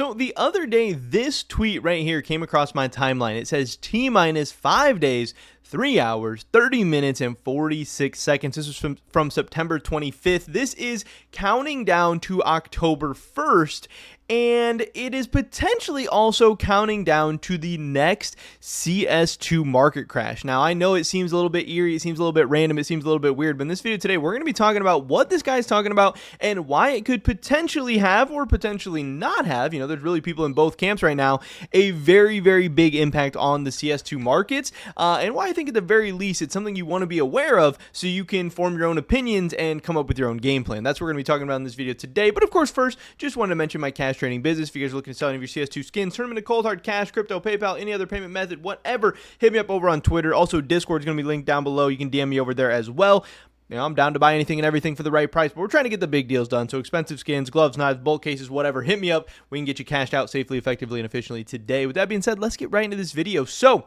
So the other day, this tweet right here came across my timeline. It says T-minus 5 days, 3 hours, 30 minutes, and 46 seconds. This was from September 25th. This is counting down to October 1st. And it is potentially also counting down to the next CS2 market crash. Now, I know it seems a little bit eerie, it seems a little bit random, it seems a little bit weird, but in this video today, we're going to be talking about what this guy's talking about and why it could potentially have or potentially not have, there's really people in both camps right now, a very, very big impact on the CS2 markets, and why I think at the very least it's something you want to be aware of so you can form your own opinions and come up with your own game plan. That's what we're going to be talking about in this video today. But of course, first, just wanted to mention my cash trading business. If you guys are looking to sell any of your CS2 skins, turn them into cold hard cash, crypto, PayPal, any other payment method, whatever, hit me up over on Twitter. Also, Discord is going to be linked down below. You can DM me over there as well. I'm down to buy anything and everything for the right price, but we're trying to get the big deals done. So expensive skins, gloves, knives, bulk cases, whatever, hit me up. We can get you cashed out safely, effectively, and efficiently today. With that being said, let's get right into this video. So,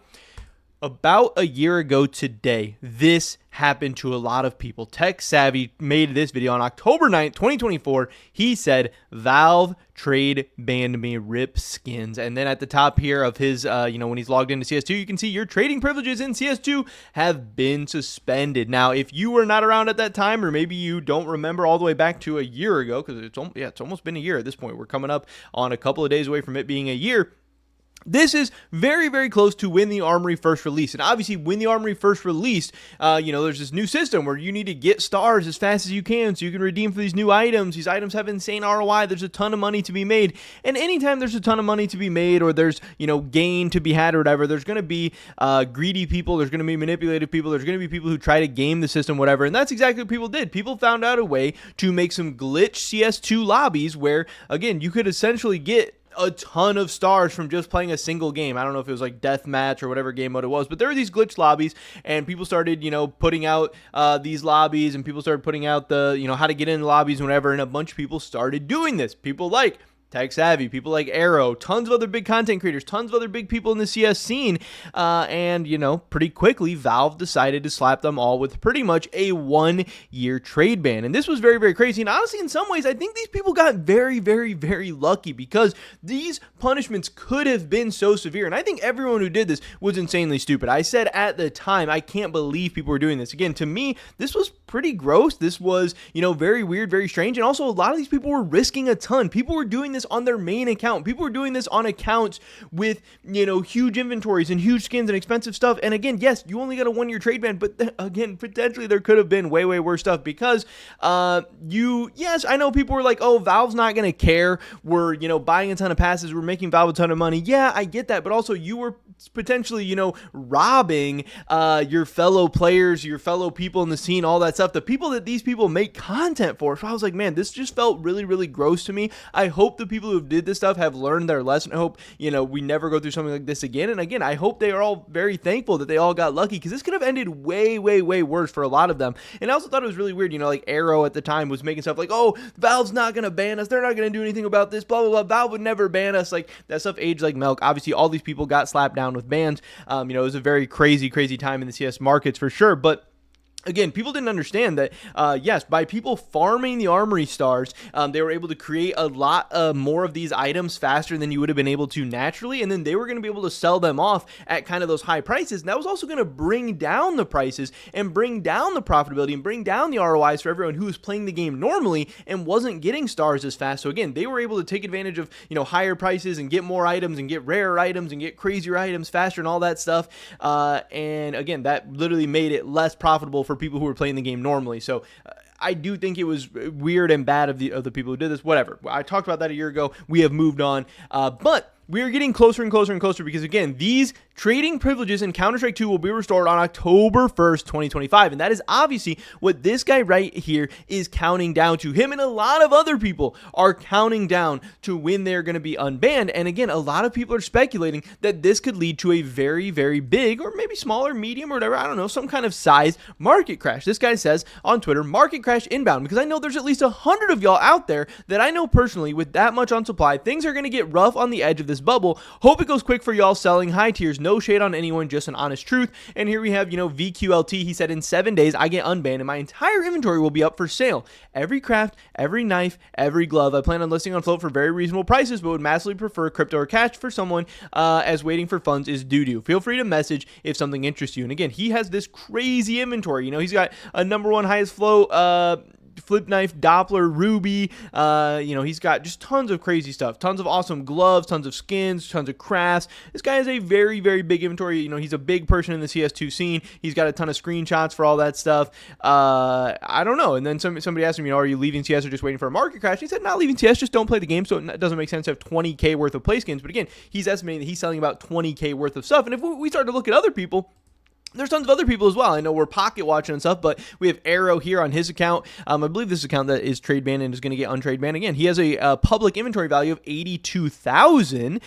about a year ago today, this happened to a lot of people. Tech Savvy made this video on October 9th, 2024. He said, Valve trade banned me, rip skins. And then at the top here of his, when he's logged into CS2, you can see your trading privileges in CS2 have been suspended. Now, if you were not around at that time, or maybe you don't remember all the way back to a year ago, because it's almost been a year at this point. We're coming up on a couple of days away from it being a year. This is very, very close to when the Armory first released. And obviously, when the Armory first released, there's this new system where you need to get stars as fast as you can so you can redeem for these new items. These items have insane ROI. There's a ton of money to be made. And anytime there's a ton of money to be made or there's, gain to be had or whatever, there's going to be greedy people. There's going to be manipulative people. There's going to be people who try to game the system, whatever. And that's exactly what people did. People found out a way to make some glitch CS2 lobbies where, again, you could essentially get a ton of stars from just playing a single game. I don't know if it was like deathmatch or whatever game mode it was, but there were these glitch lobbies and people started, putting out these lobbies and people started putting out the, how to get in the lobbies and whatever. And a bunch of people started doing this. People like Tech Savvy, people like Arrow, tons of other big content creators, tons of other big people in the CS scene, and, pretty quickly, Valve decided to slap them all with pretty much a 1-year trade ban, and this was very, very crazy, and honestly, in some ways, I think these people got very, very, very lucky, because these punishments could have been so severe, and I think everyone who did this was insanely stupid. I said at the time, I can't believe people were doing this. Again, to me, this was pretty gross. This was, very weird, very strange, and also, a lot of these people were risking a ton. People were doing this on their main account. People were doing this on accounts with, huge inventories and huge skins and expensive stuff. And again, yes, you only got a 1-year trade ban, but again, potentially there could have been way, way worse stuff because yes, I know people were like, oh, Valve's not going to care. We're, buying a ton of passes. We're making Valve a ton of money. Yeah, I get that. But also you were potentially, robbing your fellow players, your fellow people in the scene, all that stuff, the people that these people make content for. So I was like, man, this just felt really, really gross to me. I hope the people who did this stuff have learned their lesson. I hope, we never go through something like this again. And again, I hope they are all very thankful that they all got lucky because this could have ended way, way, way worse for a lot of them. And I also thought it was really weird, like Arrow at the time was making stuff like, oh, Valve's not going to ban us. They're not going to do anything about this, blah, blah, blah. Valve would never ban us. Like that stuff aged like milk. Obviously, all these people got slapped down with bans. It was a very crazy, crazy time in the CS markets for sure. But again, people didn't understand that, yes, by people farming the Armory stars, they were able to create a lot more of these items faster than you would have been able to naturally, and then they were going to be able to sell them off at kind of those high prices, and that was also going to bring down the prices and bring down the profitability and bring down the ROIs for everyone who was playing the game normally and wasn't getting stars as fast. So again, they were able to take advantage of, higher prices and get more items and get rarer items and get crazier items faster and all that stuff, and again, that literally made it less profitable for people who were playing the game normally. So I do think it was weird and bad of the people who did this. Whatever. I talked about that a year ago. We have moved on. But we are getting closer and closer and closer because, again, these trading privileges in Counter-Strike 2 will be restored on October 1st, 2025. And that is obviously what this guy right here is counting down to. Him and a lot of other people are counting down to when they're going to be unbanned. And again, a lot of people are speculating that this could lead to a very, very big or maybe smaller, medium or whatever, I don't know, some kind of size market crash. This guy says on Twitter, market crash inbound, because I know there's at least 100 of y'all out there that I know personally with that much on supply. Things are going to get rough on the edge of the this bubble. Hope it goes quick for y'all selling high tiers. No shade on anyone, just an honest truth. And here we have, VQLT. He said in 7 days, I get unbanned and my entire inventory will be up for sale. Every craft, every knife, every glove. I plan on listing on float for very reasonable prices, but would massively prefer crypto or cash for someone as waiting for funds is doo-doo. Feel free to message if something interests you. And again, he has this crazy inventory. He's got a #1 highest flow flip knife, Doppler, Ruby. He's got just tons of crazy stuff, tons of awesome gloves, tons of skins, tons of crafts. This guy has a very, very big inventory. He's a big person in the CS2 scene. He's got a ton of screenshots for all that stuff. I don't know. And then somebody asked him, are you leaving CS or just waiting for a market crash? He said, not leaving CS, just don't play the game. So it doesn't make sense to have 20K worth of play skins. But again, he's estimating that he's selling about 20K worth of stuff. And if we start to look at other people, there's tons of other people as well. I know we're pocket watching and stuff, but we have Arrow here on his account. I believe this account that is trade banned and is going to get untrade banned again. He has a public inventory value of 82,000.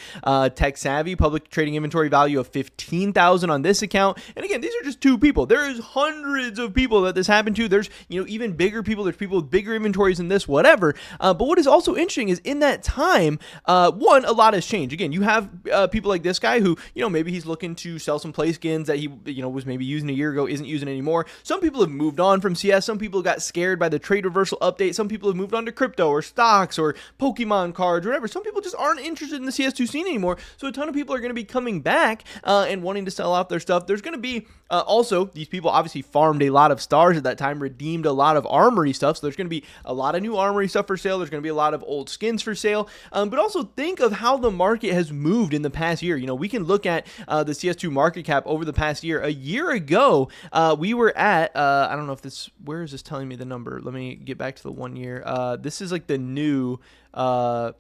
Tech Savvy public trading inventory value of 15,000 on this account. And again, these are just two people. There is hundreds of people that this happened to. There's even bigger people. There's people with bigger inventories than this, whatever. But what is also interesting is in that time, a lot has changed. Again, you have people like this guy who maybe he's looking to sell some play skins that he was maybe using a year ago, isn't using anymore. Some people have moved on from CS. Some people got scared by the trade reversal update. Some people have moved on to crypto or stocks or Pokemon cards or whatever. Some people just aren't interested in the CS2 scene anymore. So a ton of people are going to be coming back and wanting to sell off their stuff. There's going to be also, these people obviously farmed a lot of stars at that time, redeemed a lot of armory stuff. So there's going to be a lot of new armory stuff for sale. There's going to be a lot of old skins for sale. But also think of how the market has moved in the past year. We can look at the CS2 market cap over the past year. A year ago, we were at, I don't know if where is this telling me the number? Let me get back to the 1 year. This is like the new, why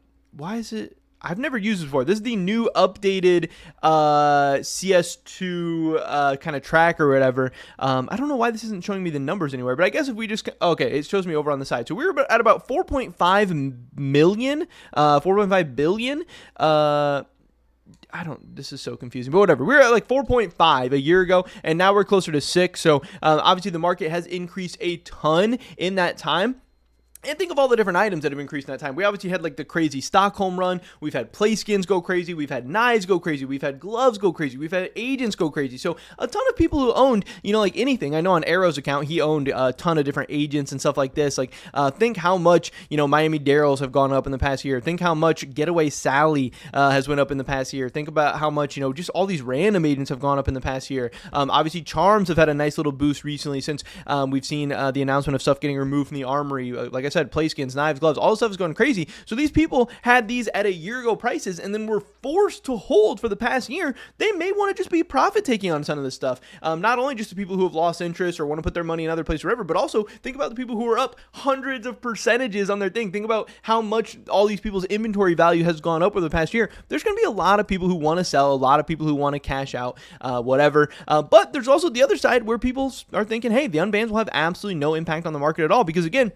is it? I've never used this before. This is the new updated CS2 kind of track or whatever. I don't know why this isn't showing me the numbers anywhere, but I guess if we just, okay, it shows me over on the side. So we were at about 4.5 million, 4.5 billion. This is so confusing, but whatever. We were at like 4.5 a year ago, and now we're closer to 6. So obviously the market has increased a ton in that time. And think of all the different items that have increased in that time. We obviously had like the crazy Stockholm run. We've had play skins go crazy. We've had knives go crazy. We've had gloves go crazy. We've had agents go crazy. So a ton of people who owned, like anything. I know on Arrow's account, he owned a ton of different agents and stuff like this. Like think how much, Miami Darryls have gone up in the past year. Think how much Getaway Sally has went up in the past year. Think about how much, just all these random agents have gone up in the past year. Obviously Charms have had a nice little boost recently since we've seen the announcement of stuff getting removed from the armory. Like I said, play skins, knives, gloves, all this stuff is going crazy. So these people had these at a year ago prices and then were forced to hold for the past year. They may want to just be profit taking on some of this stuff. Not only just the people who have lost interest or want to put their money in other places or whatever, but also think about the people who are up hundreds of percentages on their thing. Think about how much all these people's inventory value has gone up over the past year. There's going to be a lot of people who want to sell, a lot of people who want to cash out, whatever. But there's also the other side where people are thinking, hey, the unbans will have absolutely no impact on the market at all, because again,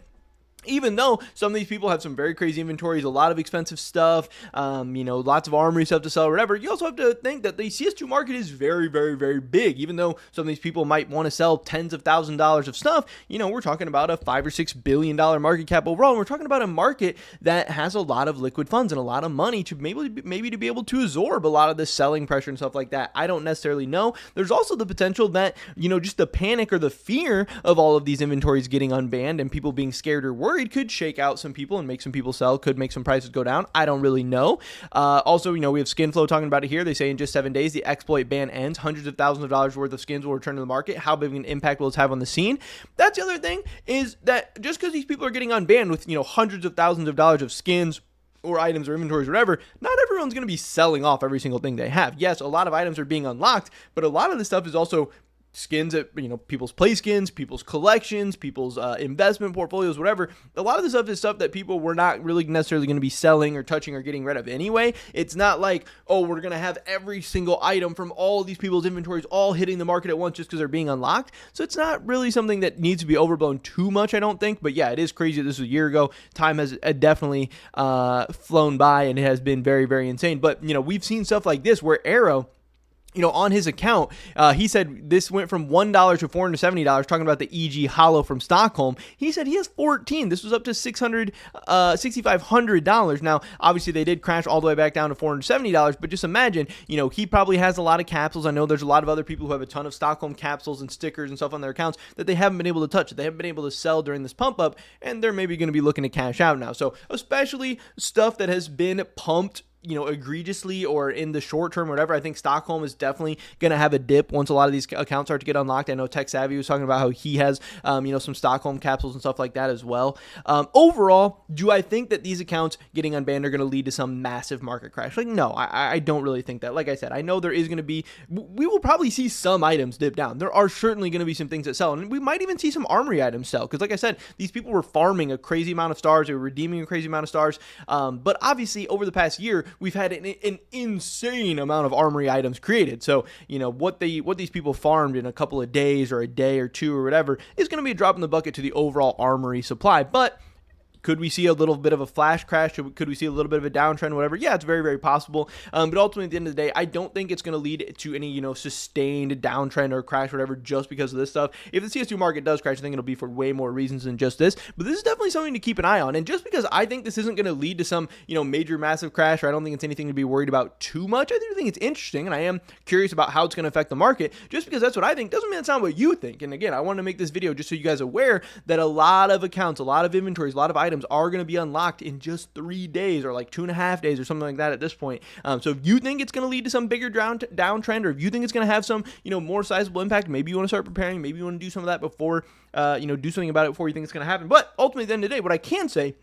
even though some of these people have some very crazy inventories, a lot of expensive stuff, lots of armory stuff to sell or whatever, you also have to think that the CS2 market is very, very, very big. Even though some of these people might want to sell tens of thousands of dollars of stuff, we're talking about a $5 or $6 billion market cap overall. And we're talking about a market that has a lot of liquid funds and a lot of money to maybe to be able to absorb a lot of the selling pressure and stuff like that. I don't necessarily know. There's also the potential that, just the panic or the fear of all of these inventories getting unbanned and people being scared or worried could shake out some people and make some people sell, could make some prices go down. I don't really know. Also, we have Skinflow talking about it here. They say in just 7 days, the exploit ban ends. Hundreds of thousands of dollars worth of skins will return to the market. How big of an impact will it have on the scene? That's the other thing, is that just because these people are getting unbanned with, hundreds of thousands of dollars of skins or items or inventories or whatever, not everyone's going to be selling off every single thing they have. Yes, a lot of items are being unlocked, but a lot of this stuff is also skins that, people's play skins, people's collections, people's investment portfolios, whatever. A lot of this stuff is stuff that people were not really necessarily going to be selling or touching or getting rid of anyway. It's not like, oh, we're going to have every single item from all of these people's inventories all hitting the market at once just because they're being unlocked. So it's not really something that needs to be overblown too much, I don't think. But yeah, it is crazy that this was a year ago. Time has definitely flown by and it has been very, very insane. But, we've seen stuff like this where Arrow on his account, he said this went from $1 to $470, talking about the EG Hollow from Stockholm. He said he has 14. This was up to $6,500. Now, obviously, they did crash all the way back down to $470, but just imagine, he probably has a lot of capsules. I know there's a lot of other people who have a ton of Stockholm capsules and stickers and stuff on their accounts that they haven't been able to touch. They haven't been able to sell during this pump up, and they're maybe going to be looking to cash out now. So, especially stuff that has been pumped egregiously or in the short term or whatever, I think Stockholm is definitely going to have a dip once a lot of these accounts start to get unlocked. I know Tech Savvy was talking about how he has, some Stockholm capsules and stuff like that as well. Overall, do I think that these accounts getting unbanned are going to lead to some massive market crash? Like, no, I don't really think that. Like I said, I know there is going to be, we will probably see some items dip down. There are certainly going to be some things that sell, and we might even see some armory items sell, because like I said, these people were farming a crazy amount of stars. They were redeeming a crazy amount of stars. But obviously, over the past year, we've had an insane amount of armory items created. So, what these people farmed in a couple of days or a day or two or whatever is going to be a drop in the bucket to the overall armory supply. But could we see a little bit of a flash crash? Could we see a little bit of a downtrend, whatever? Yeah, it's very, very possible. But ultimately, at the end of the day, I don't think it's going to lead to any, sustained downtrend or crash, whatever, just because of this stuff. If the CS2 market does crash, I think it'll be for way more reasons than just this. But this is definitely something to keep an eye on. And just because I think this isn't going to lead to some, major, massive crash, or I don't think it's anything to be worried about too much, I do think it's interesting, and I am curious about how it's going to affect the market. Just because that's what I think doesn't mean that's not what you think. And again, I want to make this video just so you guys are aware that a lot of accounts, a lot of inventories, a lot of items are going to be unlocked in just 3 days or like 2.5 days or something like that at this point. So if you think it's going to lead to some bigger downtrend, or if you think it's going to have some, more sizable impact, maybe you want to start preparing, maybe you want to do some of that before, do something about it before you think it's going to happen. But ultimately, at the end of the day, what I can say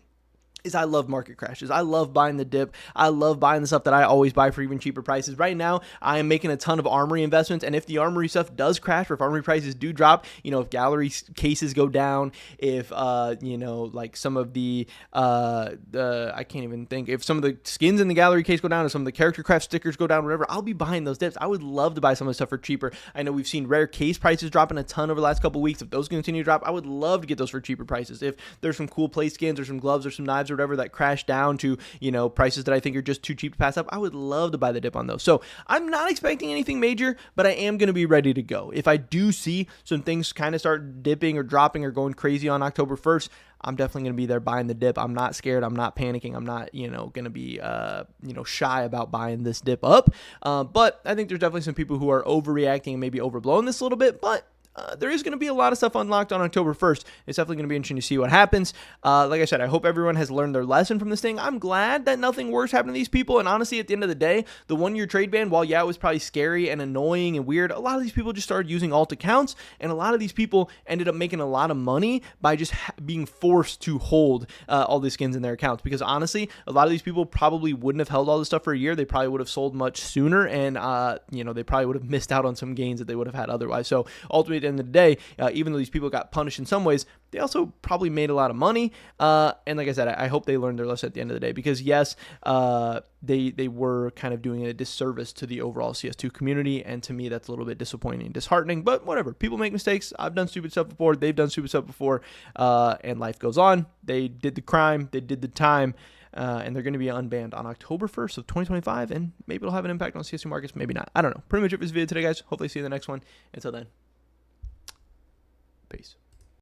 is I love market crashes. I love buying the dip. I love buying the stuff that I always buy for even cheaper prices. Right now, I am making a ton of armory investments, and if the armory stuff does crash, or if armory prices do drop, if gallery cases go down, if like some of the I can't even think, if some of the skins in the gallery case go down, or some of the character craft stickers go down, whatever, I'll be buying those dips. I would love to buy some of the stuff for cheaper. I know we've seen rare case prices dropping a ton over the last couple weeks. If those continue to drop, I would love to get those for cheaper prices. If there's some cool play skins or some gloves or some knives or whatever that crash down to, prices that I think are just too cheap to pass up, I would love to buy the dip on those. So I'm not expecting anything major, but I am going to be ready to go. If I do see some things kind of start dipping or dropping or going crazy on October 1st, I'm definitely going to be there buying the dip. I'm not scared. I'm not panicking. I'm not, going to be, shy about buying this dip up. But I think there's definitely some people who are overreacting and maybe overblowing this a little bit, but there is going to be a lot of stuff unlocked on October 1st. It's definitely going to be interesting to see what happens. Like I said, I hope everyone has learned their lesson from this thing. I'm glad that nothing worse happened to these people. And honestly, at the end of the day, the 1-year trade ban, while yeah, it was probably scary and annoying and weird, a lot of these people just started using alt accounts, and a lot of these people ended up making a lot of money by just being forced to hold all these skins in their accounts. Because honestly, a lot of these people probably wouldn't have held all this stuff for a year. They probably would have sold much sooner, and they probably would have missed out on some gains that they would have had otherwise. So ultimately, at the end of the day, even though these people got punished in some ways, they also probably made a lot of money. And like I said, I hope they learned their lesson at the end of the day, because yes, they were kind of doing a disservice to the overall CS2 community. And to me, that's a little bit disappointing and disheartening, but whatever. People make mistakes. I've done stupid stuff before. They've done stupid stuff before. And life goes on. They did the crime. They did the time. And they're going to be unbanned on October 1st of 2025. And maybe it'll have an impact on CS2 markets. Maybe not. I don't know. Pretty much it for this video today, guys. Hopefully see you in the next one. Until then. Peace.